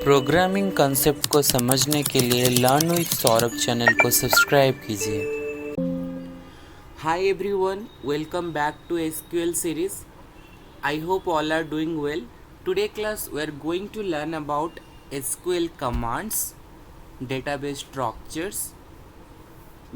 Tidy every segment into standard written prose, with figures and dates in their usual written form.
Programming concept को समझने के लिए लर्न विद सौरभ चैनल को सब्सक्राइब कीजिए। Hi everyone, welcome back to SQL series. I hope all are doing well. Today class we are going to learn about SQL commands, database structures,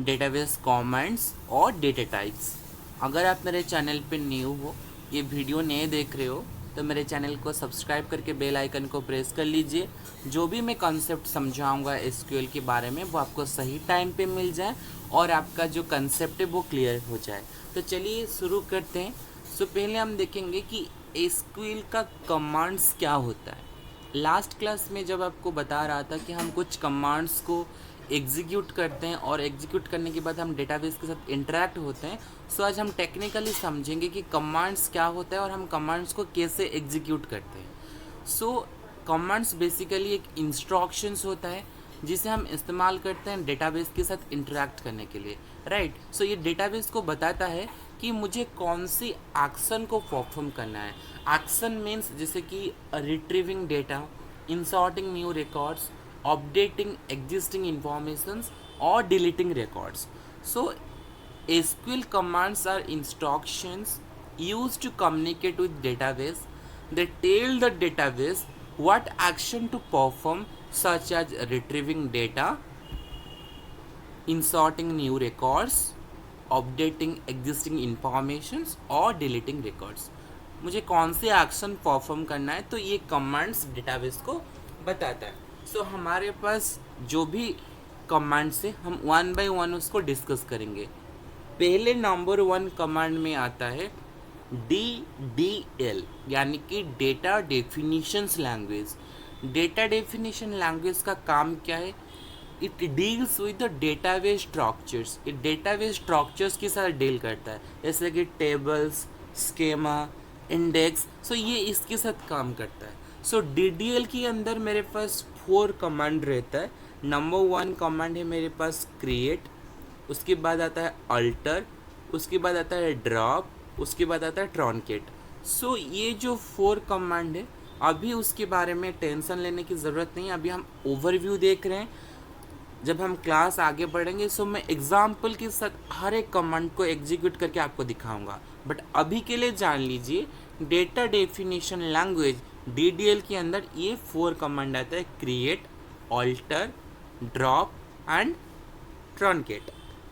database commands और data types. अगर आप मेरे channel पे new हो, ये video नए देख रहे हो तो मेरे चैनल को सब्सक्राइब करके बेल आइकन को प्रेस कर लीजिए। जो भी मैं कॉन्सेप्ट समझाऊंगा एसक्यूएल के बारे में वो आपको सही टाइम पे मिल जाए और आपका जो कंसेप्ट है वो क्लियर हो जाए। तो चलिए शुरू करते हैं। सो पहले हम देखेंगे कि एसक्यूएल का कमांड्स क्या होता है। लास्ट क्लास में जब आपको बता रहा था कि हम कुछ कमांड्स को एग्जीक्यूट करते हैं और एग्जीक्यूट करने के बाद हम डेटाबेस के साथ इंटरेक्ट होते हैं। सो आज हम टेक्निकली समझेंगे कि कमांड्स क्या होता है और हम कमांड्स को कैसे एग्जीक्यूट करते हैं। सो कमांड्स बेसिकली एक इंस्ट्रक्शंस होता है जिसे हम इस्तेमाल करते हैं डेटाबेस के साथ इंटरेक्ट करने के लिए, राइट। सो ये डेटाबेस को बताता है कि मुझे कौन सी एक्शन को परफॉर्म करना है। एक्शन मीन्स जैसे कि retrieving data, inserting new records, updating existing informations or deleting records. So SQL commands are instructions used to communicate with database. They tell the database what action to perform, such as retrieving data, inserting new records, updating existing informations और deleting records. मुझे कौन से action perform करना है तो ये commands database को बताता है। सो हमारे पास जो भी कमांड्स है हम वन बाय वन उसको डिस्कस करेंगे। पहले नंबर 1 कमांड में आता है DDL यानी कि data definitions language. Data definition language का काम क्या है? It deals with the database structures. ये डेटाबेस स्ट्रक्चर्स के साथ डील करता है, जैसे कि टेबल्स, स्केमा, इंडेक्स। सो ये इसके साथ काम करता है। सो DDL के अंदर मेरे पास 4 कमांड रहता है। नंबर 1 कमांड है मेरे पास क्रिएट, उसके बाद आता है अल्टर, उसके बाद आता है ड्रॉप, उसके बाद आता है ट्रॉनकेट। सो ये जो 4 कमांड है अभी उसके बारे में टेंशन लेने की ज़रूरत नहीं है। अभी हम ओवरव्यू देख रहे हैं। जब हम क्लास आगे बढ़ेंगे सो मैं एग्जाम्पल के साथ हर एक कमांड को एग्जीक्यूट करके आपको दिखाऊंगा। बट अभी के लिए जान लीजिए डेटा डेफिनेशन लैंग्वेज DDL के अंदर ये 4 कमांड आता है, create, alter, drop and truncate,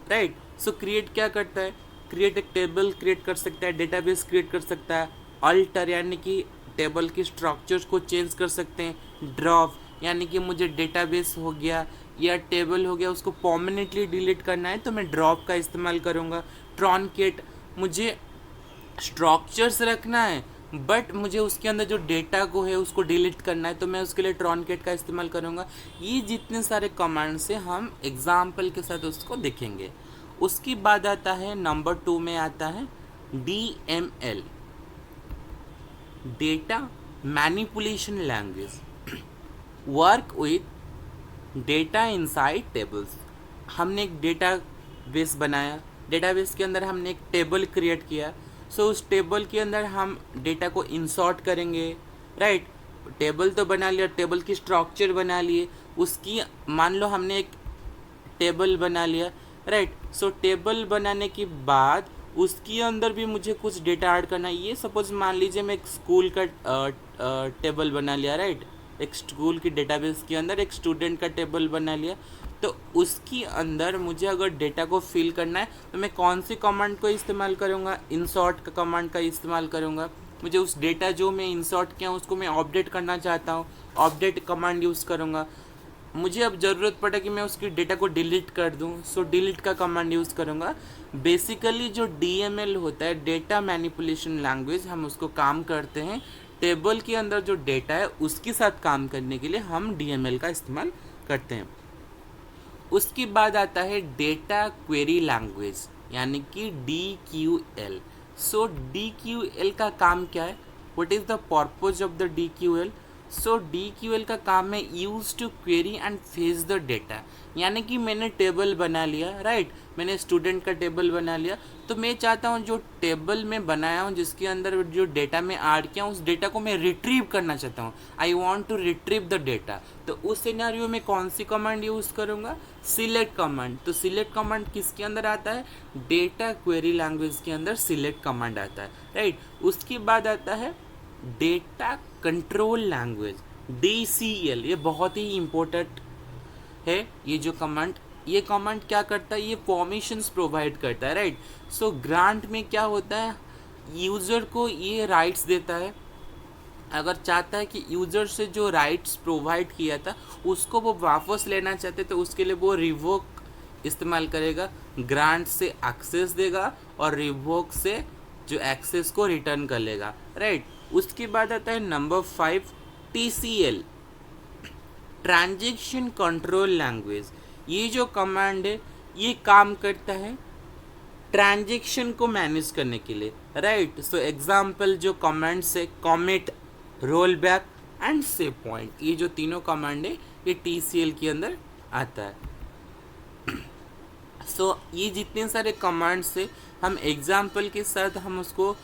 right. So create क्या करता है? क्रिएट एक टेबल क्रिएट कर सकता है, डेटाबेस क्रिएट कर सकता है। ऑल्टर यानी कि टेबल के स्ट्रक्चर्स को चेंज कर सकते हैं। ड्रॉप यानी कि मुझे डेटाबेस हो गया या टेबल हो गया उसको परमानेंटली डिलीट करना है तो मैं ड्रॉप का इस्तेमाल करूँगा। ट्रॉनकेट मुझे स्ट्रक्चर्स रखना है बट मुझे उसके अंदर जो डेटा को है उसको डिलीट करना है तो मैं उसके लिए ट्रॉनकेट का इस्तेमाल करूँगा। ये जितने सारे कमांड्स हैं हम एग्जाम्पल के साथ उसको देखेंगे। उसके बाद आता है नंबर 2 में आता है DML, data manipulation language. Work with data inside tables. हमने एक डेटा बेस बनाया, डेटाबेस के अंदर हमने एक टेबल क्रिएट किया। सो उस टेबल के अंदर हम डेटा को इंसर्ट करेंगे, राइट। टेबल तो बना लिया, टेबल की स्ट्रक्चर बना लिए, उसकी मान लो हमने एक टेबल बना लिया, राइट। सो टेबल बनाने के बाद उसके अंदर भी मुझे कुछ डेटा ऐड करना है। ये सपोज मान लीजिए मैं एक स्कूल का टेबल बना लिया, राइट। एक स्कूल की डेटाबेस के अंदर एक स्टूडेंट का टेबल बना लिया तो उसके अंदर मुझे अगर डेटा को फिल करना है तो मैं कौन सी कमांड को इस्तेमाल करूँगा? इंसर्ट का कमांड का इस्तेमाल करूँगा। मुझे उस डेटा जो मैं इंसर्ट किया उसको मैं अपडेट करना चाहता हूँ, अपडेट कमांड यूज़ करूँगा। मुझे अब ज़रूरत पड़ा कि मैं उसकी डेटा को डिलीट कर दूँ, सो डिलीट का कमांड यूज़ करूँगा। बेसिकली जो DML होता है, डेटा मैनिपुलेशन लैंग्वेज, हम उसको काम करते हैं टेबल के अंदर जो डेटा है उसके साथ काम करने के लिए हम DML का इस्तेमाल करते हैं। उसके बाद आता है डेटा क्वेरी लैंग्वेज यानी कि DQL। सो DQL का काम क्या है? What is the purpose of the DQL? So DQL का काम है use to query and fetch the data, यानी कि मैंने टेबल बना लिया, राइट, मैंने स्टूडेंट का टेबल बना लिया, तो मैं चाहता हूँ जो टेबल में बनाया हूँ जिसके अंदर जो डेटा मैं ऐड किया हूँ उस डेटा को मैं रिट्रीव करना चाहता हूँ, I want to retrieve the data. तो उस सिनेरियो में कौन सी कमांड यूज़ करूँगा, सिलेक्ट कमांड। तो सिलेक्ट कमांड किसके अंदर आता है, डेटा क्वेरी लैंग्वेज के अंदर सिलेक्ट कमांड आता है, राइट। उसके बाद आता है डेटा कंट्रोल लैंग्वेज, DCL, ये बहुत ही इम्पोर्टेंट है। ये जो कमांड, ये कमांड क्या करता है, ये परमिशंस प्रोवाइड करता है, राइट। सो ग्रांट में क्या होता है, यूज़र को ये राइट्स देता है, अगर चाहता है कि यूज़र से जो राइट्स प्रोवाइड किया था उसको वो वापस लेना चाहते तो उसके लिए वो रिवोक इस्तेमाल करेगा, ग्रांट से एक्सेस देगा और रिवोक से जो एक्सेस को रिटर्न कर लेगा, राइट। उसके बाद आता है number 5, TCL, transaction control language. ये जो कमांड है ये काम करता है ट्रांजैक्शन को मैनेज करने के लिए, राइट। सो एग्जाम्पल जो कमांड्स है, commit, roll back and save point, ये जो तीनों कमांड है ये TCL के अंदर आता है। सो ये जितने सारे कमांड्स है हम एग्जाम्पल के साथ हम उसको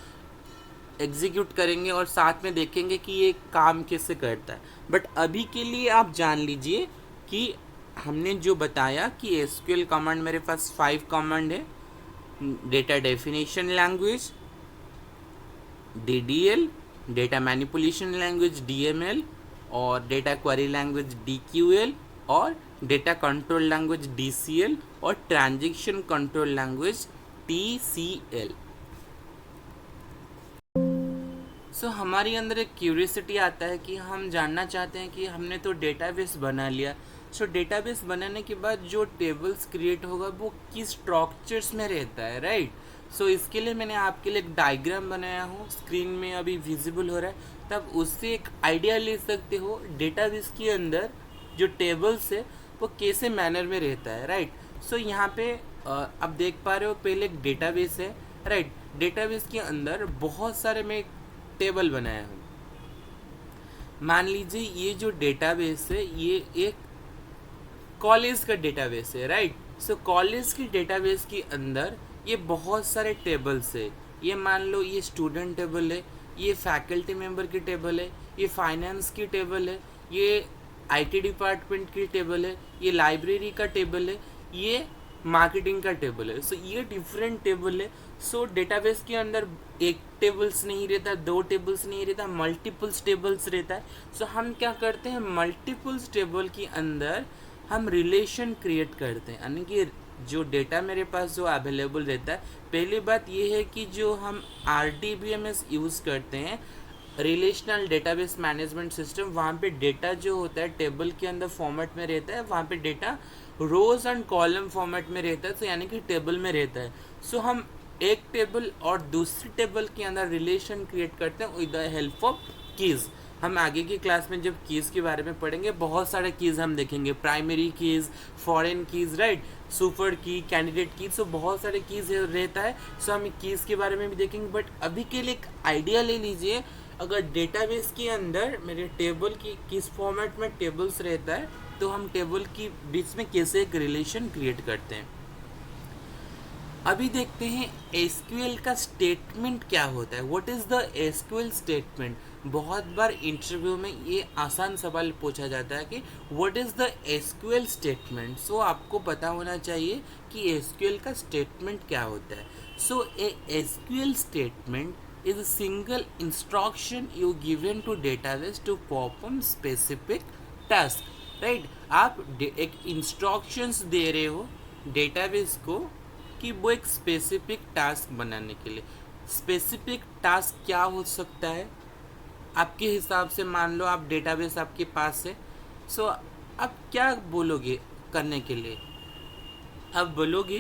एग्जीक्यूट करेंगे और साथ में देखेंगे कि ये काम कैसे करता है। बट अभी के लिए आप जान लीजिए कि हमने जो बताया कि SQL कमांड मेरे पास 5 कमांड है, data definition language DDL, data manipulation language DML, और डेटा क्वेरी लैंग्वेज DQL, और डेटा कंट्रोल लैंग्वेज DCL, और ट्रांजैक्शन कंट्रोल लैंग्वेज TCL। सो हमारे अंदर एक क्यूरियोसिटी आता है कि हम जानना चाहते हैं कि हमने तो डेटाबेस बना लिया, सो डेटाबेस बनाने के बाद जो टेबल्स क्रिएट होगा वो किस स्ट्रक्चर्स में रहता है, राइट। सो इसके लिए मैंने आपके लिए एक डायग्राम बनाया हूँ, स्क्रीन में अभी विजिबल हो रहा है, तब उससे एक आइडिया ले सकते हो डेटाबेस के अंदर जो टेबल्स है वो कैसे मैनर में रहता है, राइट। सो यहाँ पे आप देख पा रहे हो पहले एक डेटाबेस है, राइट। डेटाबेस के अंदर बहुत सारे मैं टेबल बनाया हूँ। मान लीजिए ये जो डेटाबेस है ये एक कॉलेज का डेटाबेस है, राइट। सो कॉलेज की डेटाबेस के अंदर ये बहुत सारे टेबल्स है। ये मान लो ये स्टूडेंट टेबल है, ये फैकल्टी मेंबर की टेबल है, ये फाइनेंस की टेबल है, ये IT डिपार्टमेंट की टेबल है, ये लाइब्रेरी का टेबल है, ये मार्केटिंग का टेबल है। सो ये डिफरेंट टेबल है। सो डेटाबेस के अंदर एक टेबल्स नहीं रहता, 2 टेबल्स नहीं रहता, मल्टीपल्स टेबल्स रहता है। सो हम क्या करते हैं, मल्टीपल्स टेबल के अंदर हम रिलेशन क्रिएट करते हैं, यानी कि जो डेटा मेरे पास जो अवेलेबल रहता है, पहली बात ये है कि जो हम RDBMS यूज़ करते हैं, रिलेशनल डेटाबेस मैनेजमेंट सिस्टम, वहाँ पे डेटा जो होता है टेबल के अंदर फॉर्मेट में रहता है, वहाँ पे data rows and column format में रहता है, तो यानी कि टेबल में रहता है। सो हम एक टेबल और दूसरी टेबल के अंदर रिलेशन क्रिएट करते हैं with the help of keys. हम आगे की क्लास में जब कीज़ के बारे में पढ़ेंगे बहुत सारे कीज़ हम देखेंगे, primary keys, foreign keys, right, super की, कैंडिडेट की, सो बहुत सारे कीज़ रहता है। सो हम कीज़ के बारे में भी देखेंगे, बट अभी के लिए एक आइडिया ले लीजिए, अगर डेटाबेस के अंदर मेरे टेबल की किस फॉर्मेट में टेबल्स रहता है तो हम टेबल के बीच में कैसे एक रिलेशन क्रिएट करते हैं। अभी देखते हैं SQL का स्टेटमेंट क्या होता है, what is the SQL statement. बहुत बार इंटरव्यू में ये आसान सवाल पूछा जाता है कि what is the SQL statement. So आपको पता होना चाहिए कि SQL का स्टेटमेंट क्या होता है। सो ए SQL statement is a single instruction you given to database to perform specific task, right। आप एक instructions दे रहे हो database को कि वो एक specific task बनाने के लिए। specific task क्या हो सकता है आपके हिसाब से, मान लो आप database आपके पास है, सो आप क्या बोलोगे करने के लिए, आप बोलोगे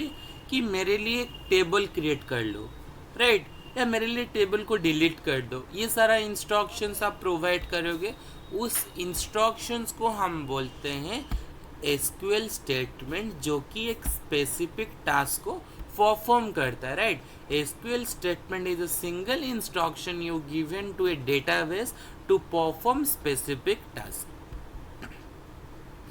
कि मेरे लिए एक टेबल क्रिएट कर लो, राइट, या मेरे लिए टेबल को डिलीट कर दो। ये सारा इंस्ट्रक्शंस आप प्रोवाइड करोगे, उस इंस्ट्रक्शंस को हम बोलते हैं SQL स्टेटमेंट, जो कि एक स्पेसिफिक टास्क को परफॉर्म करता है, right. SQL statement is a single instruction you given to a database to perform specific task,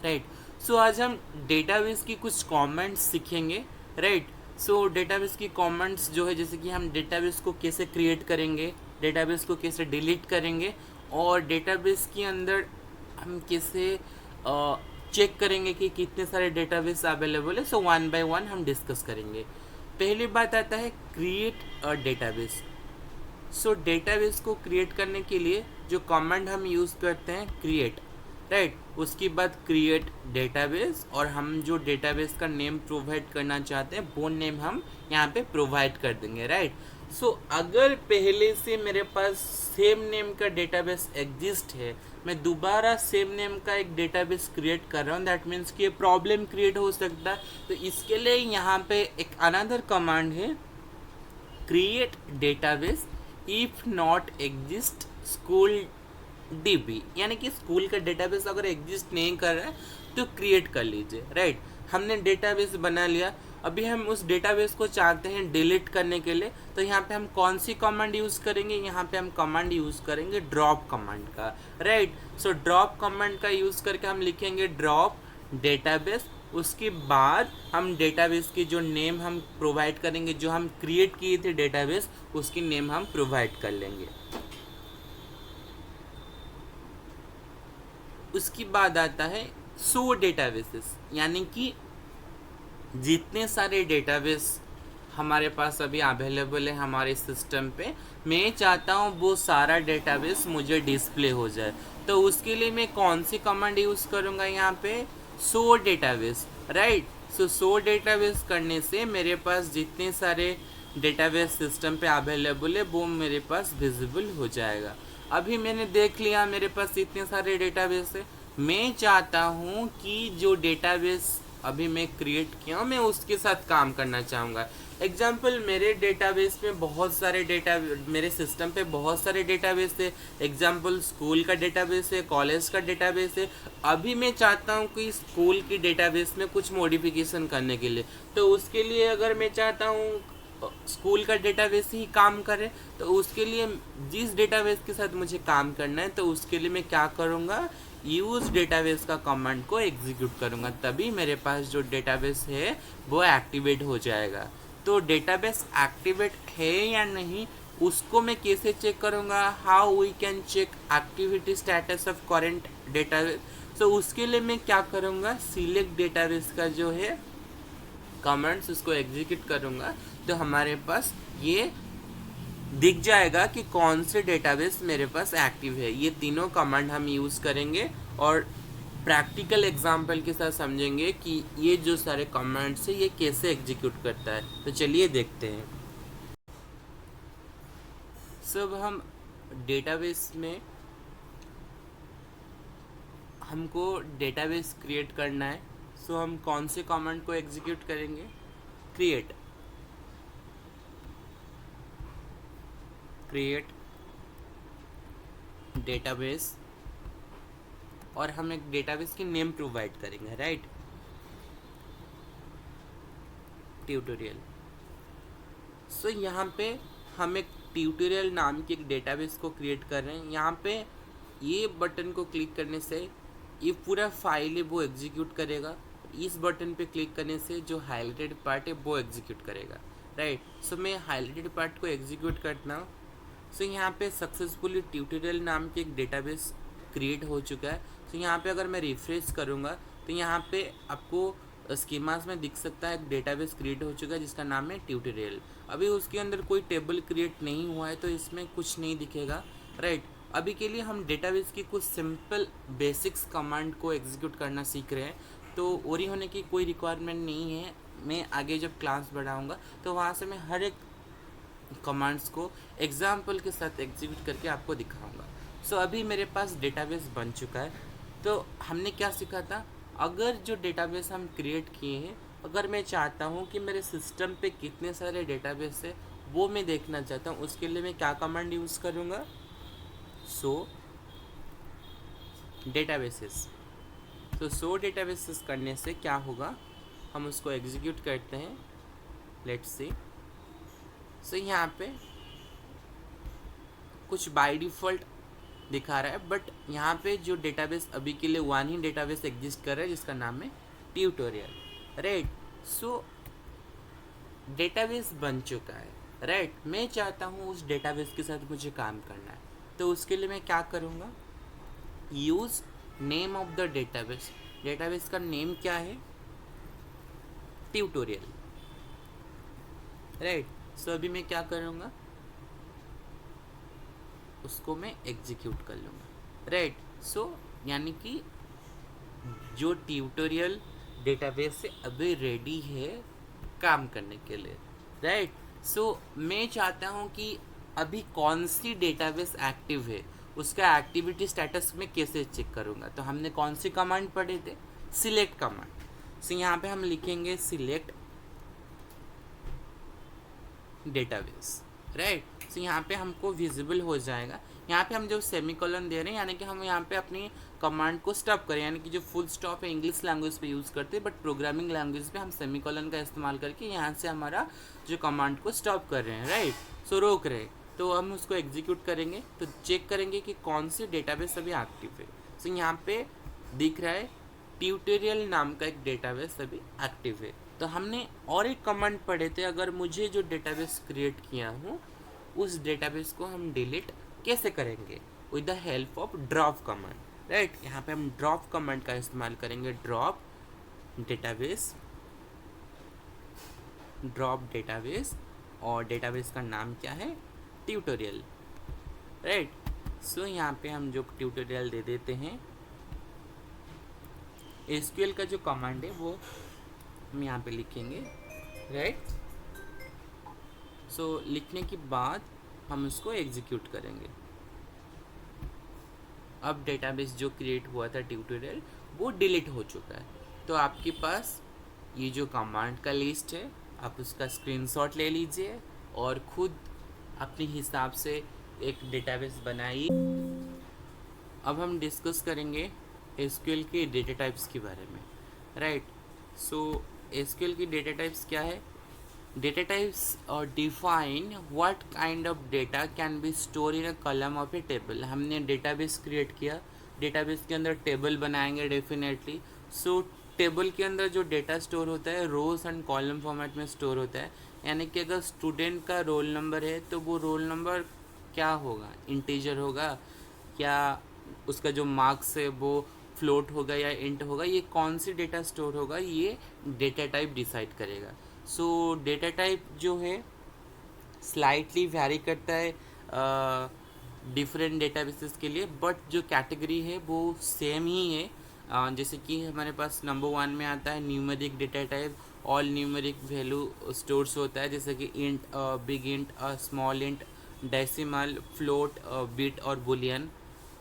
right. So आज हम डेटाबेस की कुछ कमेंट्स सीखेंगे, राइट। सो डेटाबेस की कमेंट्स जो है, जैसे कि हम डेटाबेस को कैसे क्रिएट करेंगे, डेटाबेस को कैसे डिलीट करेंगे, और डेटाबेस के अंदर हम कैसे चेक करेंगे कि कितने सारे डेटाबेस अवेलेबल है। सो वन बाय वन हम डिस्कस करेंगे। पहली बात आता है create a database. So database को क्रिएट करने के लिए जो कमांड हम यूज़ करते हैं क्रिएट, राइट। उसके बाद क्रिएट डेटाबेस, और हम जो डेटाबेस का नेम प्रोवाइड करना चाहते हैं वो नेम हम यहाँ पे प्रोवाइड कर देंगे, राइट। सो अगर पहले से मेरे पास सेम नेम का डेटाबेस एग्जिस्ट है, मैं दोबारा सेम नेम का एक डेटाबेस क्रिएट कर रहा हूँ, दैट मीन्स कि ये प्रॉब्लम क्रिएट हो सकता है। तो इसके लिए यहाँ पे एक अनदर कमांड है create database if not exist school dB, यानी कि स्कूल का डेटाबेस अगर एग्जिस्ट नहीं कर रहा है तो क्रिएट कर लीजिए, राइट। हमने डेटाबेस बना लिया, अभी हम उस डेटाबेस को चाहते हैं डिलीट करने के लिए, तो यहाँ पे हम कौन सी कमांड यूज़ करेंगे, यहाँ पे हम कमांड यूज़ करेंगे ड्रॉप कमांड का, राइट। सो ड्रॉप कमांड का यूज़ करके हम लिखेंगे ड्रॉप डेटाबेस। उसके बाद हम डेटाबेस की जो नेम हम प्रोवाइड करेंगे, जो हम क्रिएट किए थे डेटाबेस, उसकी नेम हम प्रोवाइड कर लेंगे। उसके बाद आता है सो डेटाबेसेस, यानी कि जितने सारे डेटाबेस हमारे पास अभी अवेलेबल है हमारे सिस्टम पे, मैं चाहता हूँ वो सारा डेटाबेस मुझे डिस्प्ले हो जाए। तो उसके लिए मैं कौन सी कमांड यूज़ करूँगा, यहाँ पे सो डेटाबेस, राइट। सो डेटाबेस करने से मेरे पास जितने सारे डेटाबेस सिस्टम पे अवेलेबल है वो मेरे पास विजिबल हो जाएगा। अभी मैंने देख लिया मेरे पास इतने सारे डेटाबेस है, मैं चाहता हूँ कि जो डेटाबेस अभी मैं क्रिएट किया हूँ मैं उसके साथ काम करना चाहूँगा। एग्जाम्पल, मेरे डेटाबेस में बहुत सारे मेरे सिस्टम पे बहुत सारे डेटाबेस है। एग्जाम्पल, स्कूल का डेटाबेस है, कॉलेज का डेटाबेस है। अभी मैं चाहता हूँ कि स्कूल की डेटाबेस में कुछ मॉडिफिकेशन करने के लिए, तो उसके लिए अगर मैं चाहता हूँ स्कूल का डेटाबेस ही काम करे, तो उसके लिए जिस डेटाबेस के साथ मुझे काम करना है, तो उसके लिए मैं क्या करूँगा, यूज़ डेटाबेस का कमांड को एग्जीक्यूट करूँगा, तभी मेरे पास जो डेटाबेस है वो एक्टिवेट हो जाएगा। तो डेटाबेस एक्टिवेट है या नहीं उसको मैं कैसे चेक करूँगा, how we can check activity status of current database. तो उसके लिए मैं क्या करूँगा, सिलेक्ट डेटाबेस का जो है कमांड्स उसको एग्जीक्यूट करूँगा, तो हमारे पास ये दिख जाएगा कि कौन से डेटाबेस मेरे पास एक्टिव है। ये तीनों कमांड हम यूज़ करेंगे और प्रैक्टिकल एग्जांपल के साथ समझेंगे कि ये जो सारे कमांड्स है ये कैसे एग्जीक्यूट करता है। तो चलिए देखते हैं। सब हम डेटाबेस में हमको डेटाबेस क्रिएट करना है, सो हम कौन से कमांड को एग्जीक्यूट करेंगे, क्रिएट डेटाबेस, और हम एक डेटाबेस की नेम प्रोवाइड करेंगे, राइट, ट्यूटोरियल। सो यहाँ पे हम एक ट्यूटोरियल नाम की एक डेटाबेस को क्रिएट कर रहे हैं। यहाँ पे ये बटन को क्लिक करने से ये पूरा फाइल है वो एग्जीक्यूट करेगा, इस बटन पे क्लिक करने से जो हाईलाइटेड पार्ट है वो एग्जीक्यूट करेगा, राइट। सो मैं हाईलाइटेड पार्ट को एग्जीक्यूट करता हूँ। सो यहाँ पे सक्सेसफुली ट्यूटोरियल नाम की एक डेटाबेस क्रिएट हो चुका है। सो यहाँ पे अगर मैं रिफ्रेश करूँगा तो यहाँ पे आपको स्कीमास में दिख सकता है एक डेटाबेस क्रिएट हो चुका है जिसका नाम है ट्यूटोरियल। अभी उसके अंदर कोई टेबल क्रिएट नहीं हुआ है तो इसमें कुछ नहीं दिखेगा, राइट। अभी के लिए हम डेटाबेस की कुछ सिंपल बेसिक्स कमांड को एग्जीक्यूट करना सीख रहे हैं, तो ओरी होने की कोई रिक्वायरमेंट नहीं है। मैं आगे जब क्लास बढ़ाऊँगा तो वहाँ से मैं हर एक कमांड्स को एग्जाम्पल के साथ एग्जीक्यूट करके आपको दिखाऊंगा। सो अभी मेरे पास डेटाबेस बन चुका है। तो हमने क्या सीखा था, अगर जो डेटाबेस हम क्रिएट किए हैं, अगर मैं चाहता हूँ कि मेरे सिस्टम पे कितने सारे डेटाबेस है वो मैं देखना चाहता हूँ, उसके लिए मैं क्या कमांड यूज़ करूँगा, सो डेटाबेसेस। तो सो डेटाबेसेस करने से क्या होगा, हम उसको एग्जीक्यूट करते हैं, लेट्स सी। सो यहाँ पे कुछ बाय डिफ़ॉल्ट दिखा रहा है, बट यहाँ पे जो डेटाबेस अभी के लिए वन ही डेटाबेस एग्जिस्ट कर रहा है जिसका नाम है ट्यूटोरियल, राइट। सो डेटाबेस बन चुका है, राइट। मैं चाहता हूँ उस डेटाबेस के साथ मुझे काम करना है, तो उसके लिए मैं क्या करूँगा, use name of the database. Database का नेम क्या है, ट्यूटोरियल, राइट। सो अभी मैं क्या करूँगा, उसको मैं एग्जीक्यूट कर लूँगा, राइट। सो यानी कि जो ट्यूटोरियल डेटाबेस से अभी रेडी है काम करने के लिए, राइट। सो मैं चाहता हूँ कि अभी कौन सी डेटाबेस एक्टिव है, उसका एक्टिविटी स्टेटस में कैसे चेक करूँगा। तो हमने कौन सी कमांड पढ़े थे, सिलेक्ट कमांड। सो यहाँ पे हम लिखेंगे सिलेक्ट डेटाबेस, राइट। सो यहाँ पे हमको विजिबल हो जाएगा। यहाँ पे हम जो सेमीकोलन दे रहे हैं यानी कि हम यहाँ पे अपनी कमांड को स्टॉप करें, यानी कि जो फुल स्टॉप है इंग्लिश लैंग्वेज पे यूज़ करते हैं, बट प्रोग्रामिंग लैंग्वेज पे हम सेमीकोलन का इस्तेमाल करके यहाँ से हमारा जो कमांड को स्टॉप कर रहे हैं, राइट। सो रोक रहे हैं, तो हम उसको एग्जीक्यूट करेंगे तो चेक करेंगे कि कौन सी डेटाबेस अभी एक्टिव है। सो यहाँ पे दिख रहा है ट्यूटोरियल नाम का एक डेटाबेस अभी एक्टिव है। तो हमने और एक कमांड पढ़े थे, अगर मुझे जो डेटाबेस क्रिएट किया हूँ उस डेटाबेस को हम डिलीट कैसे करेंगे, with the help of drop command, right. यहाँ पे हम ड्रॉप कमांड का इस्तेमाल करेंगे, ड्रॉप डेटाबेस, और डेटाबेस का नाम क्या है, ट्यूटोरियल, राइट। सो यहाँ पे हम जो ट्यूटोरियल दे देते हैं, एसक्यूएल का जो कमांड है वो हम यहाँ पे लिखेंगे, राइट। सो लिखने के बाद हम उसको एग्जीक्यूट करेंगे। अब डेटाबेस जो क्रिएट हुआ था ट्यूटोरियल वो डिलीट हो चुका है। तो आपके पास ये जो कमांड का लिस्ट है, आप उसका स्क्रीनशॉट ले लीजिए और खुद अपने हिसाब से एक डेटाबेस बनाइए। अब हम डिस्कस करेंगे एसक्यूएल के डेटा टाइप्स के बारे में, राइट। सो एसक्यूएल की डेटा टाइप्स क्या है, data types define what kind of data can be store in a column of A table. हमने डेटाबेस क्रिएट किया, डेटाबेस के अंदर टेबल बनाएंगे डेफिनेटली। सो टेबल के अंदर जो डेटा स्टोर होता है रोज एंड कॉलम फॉर्मेट में स्टोर होता है, यानी कि अगर स्टूडेंट का रोल नंबर है तो वो रोल नंबर क्या होगा, इंटीजर होगा, क्या उसका जो मार्क्स है वो फ्लोट होगा या इंट होगा, ये कौन सी डेटा स्टोर होगा ये डेटा टाइप डिसाइड करेगा। सो डेटा टाइप जो है स्लाइटली वैरी करता है डिफरेंट डेटाबेसेस के लिए, बट जो कैटेगरी है वो सेम ही है। जैसे कि हमारे पास नंबर 1 में आता है numeric data type, all numeric value stores होता है, जैसे कि int, big int, small int, decimal, float, bit और बुलियन,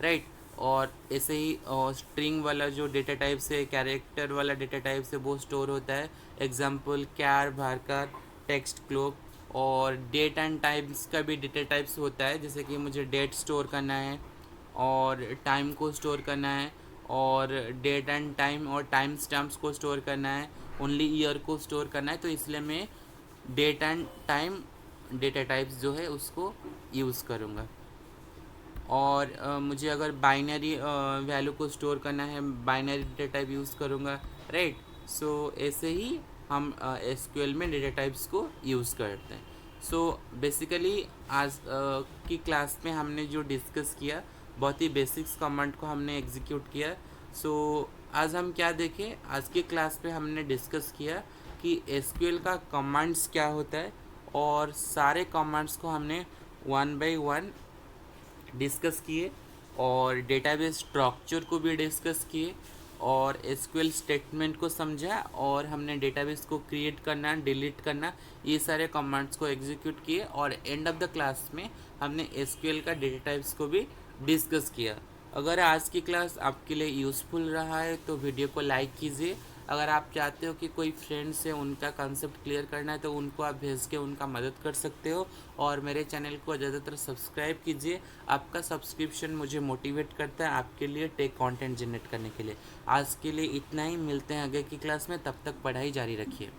राइट। और ऐसे ही स्ट्रिंग वाला जो डेटा टाइप से, कैरेक्टर वाला डेटा टाइप से वो स्टोर होता है, एग्जाम्पल कैर, भारकार, टेक्स्ट, ग्लोब। और डेट एंड टाइम्स का भी डेटा टाइप्स होता है, जैसे कि मुझे डेट स्टोर करना है और टाइम को स्टोर करना है, और डेट एंड टाइम और टाइम स्टैम्प्स को स्टोर करना है, ओनली ईयर को स्टोर करना है। तो इसलिए मैं date and time data types जो है उसको यूज़ करूँगा। और मुझे अगर बाइनरी वैल्यू को स्टोर करना है, बाइनरी डेटा टाइप यूज़ करूँगा, राइट। सो ऐसे ही हम एसक्यूएल में डेटा टाइप्स को यूज़ करते हैं। सो बेसिकली आज की क्लास में हमने जो डिस्कस किया, बहुत ही बेसिक्स कमांड को हमने एग्जीक्यूट किया। सो आज हम क्या देखें, आज की क्लास पे हमने डिस्कस किया कि एसक्यूएल का कमांड्स क्या होता है, और सारे कमांड्स को हमने 1 बाय 1 डिस्कस किए, और डेटाबेस स्ट्रक्चर को भी डिस्कस किए, और एसक्यूएल स्टेटमेंट को समझा, और हमने डेटाबेस को क्रिएट करना, डिलीट करना, ये सारे कमांड्स को एग्जीक्यूट किए, और एंड ऑफ द क्लास में हमने एसक्यूएल का डेटा टाइप्स को भी डिस्कस किया। अगर आज की क्लास आपके लिए यूज़फुल रहा है तो वीडियो को लाइक कीजिए। अगर आप चाहते हो कि कोई फ्रेंड्स है उनका कंसेप्ट क्लियर करना है तो उनको आप भेज के उनका मदद कर सकते हो, और मेरे चैनल को ज़्यादातर सब्सक्राइब कीजिए। आपका सब्सक्रिप्शन मुझे मोटिवेट करता है आपके लिए टेक कंटेंट जनरेट करने के लिए। आज के लिए इतना ही, मिलते हैं आगे की क्लास में, तब तक पढ़ाई जारी रखिए।